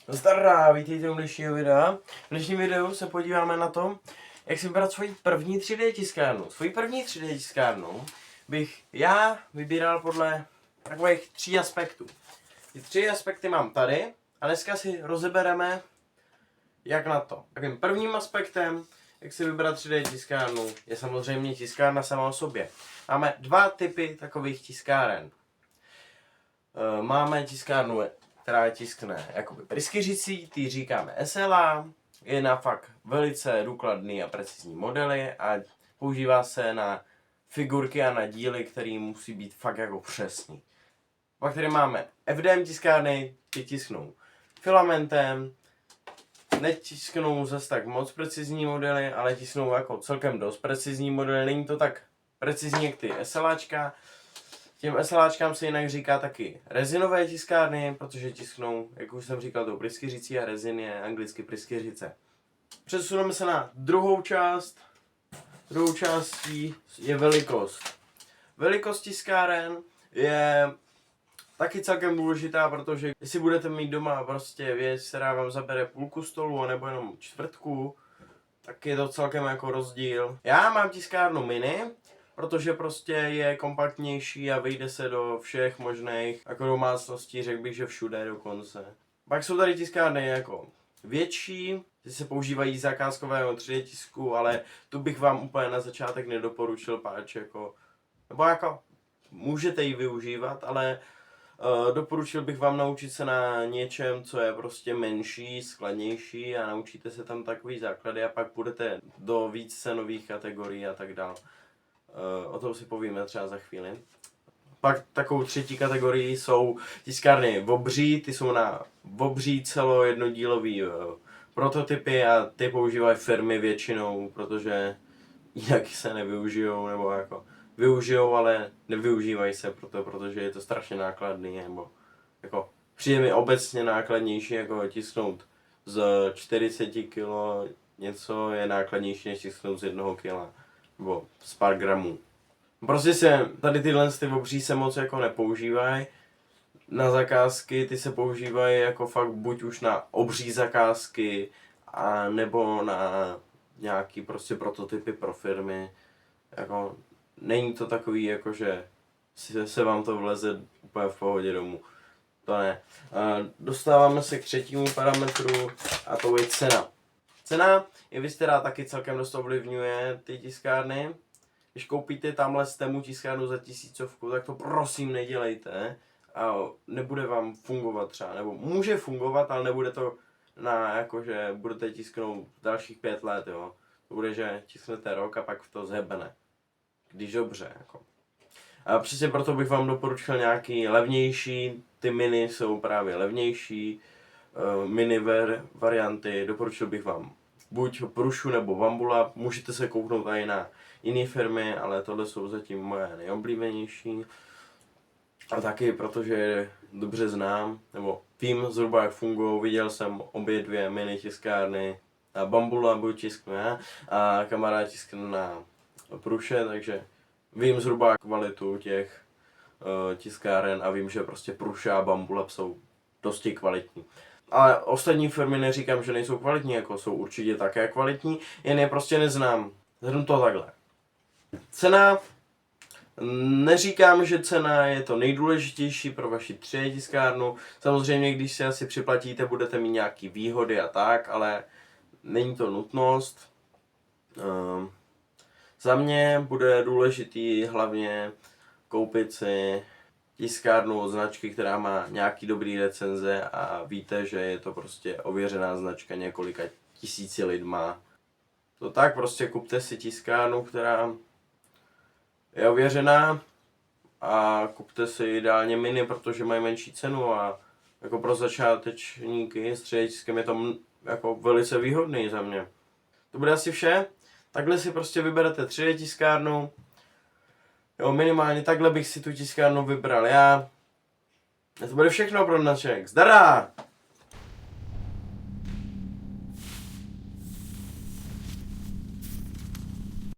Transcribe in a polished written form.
Zdar, vítejte u dnešního videa. V dnešním videu se podíváme na to, jak si vybrat svoji první 3D tiskárnu. Svoji první 3D tiskárnu bych já vybíral podle takových 3 aspektů. Ty 3 aspekty mám tady a dneska si rozebereme, jak na to. Takým prvním aspektem, jak si vybrat 3D tiskárnu, je samozřejmě tiskárna sama o sobě. Máme 2 typy takových tiskáren. Máme tiskárnu, která tiskne jakoby pryskyřicí, ty říkáme SLA, je na fakt velice důkladný a precizní modely a používá se na figurky a na díly, které musí být fakt jako přesný. Pak tady máme FDM tiskárny, ty tisknou filamentem, netisknou zase tak moc precizní modely, ale tisknou jako celkem dost precizní modely, není to tak precizní jak ty SLAčka. Těm SLAčkám se jinak říká taky rezinové tiskárny, protože tisknou, jak už jsem říkal, tou pryskyřicí a rezin je anglicky pryskyřice. Přesuneme se na druhou část. Druhou částí je velikost. Velikost tiskáren je taky celkem důležitá, protože jestli budete mít doma prostě věc, která vám zabere půlku stolu nebo jenom čtvrtku, tak je to celkem jako rozdíl. Já mám tiskárnu mini, protože prostě je kompaktnější a vejde se do všech možných jako domácností, řekl bych, že všude dokonce. Pak jsou tady tiskárny jako větší, ty se používají zakázkového 3D tisku, ale tu bych vám úplně na začátek nedoporučil, páč jako, nebo jako můžete ji využívat, ale doporučil bych vám naučit se na něčem, co je prostě menší, skladnější a naučíte se tam takový základy a pak půjdete do víc cenových kategorií a tak dále. O tom si povíme třeba za chvíli. Pak takovou třetí kategorii jsou tiskárny obří, ty jsou na obří celojednodílový prototypy a ty používají firmy většinou, protože jinak se nevyužijou, nebo jako využijou, ale nevyužívají se protože je to strašně nákladný, nebo jako přijde mi obecně nákladnější jako tisknout z 40 kg něco je nákladnější než tisknout z 1 kg. Nebo z pár gramů. Prostě se tady tyhle ty obří se moc jako nepoužívají na zakázky, ty se používají jako fakt buď už na obří zakázky, a nebo na nějaký prostě prototypy pro firmy. Jako není to takový jako, že se vám to vleze úplně v pohodě domů. To ne. Dostáváme se k třetímu parametru a to je cena. Cena je věc, která taky celkem dost ovlivňuje ty tiskárny. Když koupíte tamhle z Temu tiskárnu za 1000, tak to prosím nedělejte a nebude vám fungovat třeba, nebo může fungovat, ale nebude to na jako, že budete tisknout dalších 5 let, jo. To bude, že tisknete rok a pak to zhebne. Když dobře, jako. A přesně proto bych vám doporučil nějaký levnější, ty mini jsou právě levnější, mini varianty, doporučil bych vám buď Prushu nebo Bambula, můžete se kouknout i na jiné firmy, ale tohle jsou zatím moje nejoblíbenější. A taky protože je dobře znám, nebo vím zhruba jak fungují, viděl jsem obě 2 mini tiskárny, a Bambula budu tisknu já a kamarád tiskne na Prushe, takže vím zhruba kvalitu těch tiskáren a vím, že prostě Prushe a Bambula jsou dosti kvalitní. Ale ostatní firmy neříkám, že nejsou kvalitní, jako jsou určitě také kvalitní, jen je prostě neznám. Zhrnu to takhle. Cena. Neříkám, že cena je to nejdůležitější pro vaši 3D tiskárnu. Samozřejmě, když si asi připlatíte, budete mít nějaké výhody a tak, ale není to nutnost. Za mě bude důležitý hlavně koupit si tiskárnu od značky, která má nějaký dobrý recenze a víte, že je to prostě ověřená značka několika tisíci lidma. To tak, prostě kupte si tiskárnu, která je ověřená a kupte si ideálně mini, protože mají menší cenu a jako pro začátečníky s 3D tiskem je to jako velice výhodný za mě. To bude asi vše. Takhle si prostě vyberete 3D tiskárnu. Jo, minimálně takhle bych si tu tiskárnu vybral já. A to bude všechno pro dnešek. Zdará!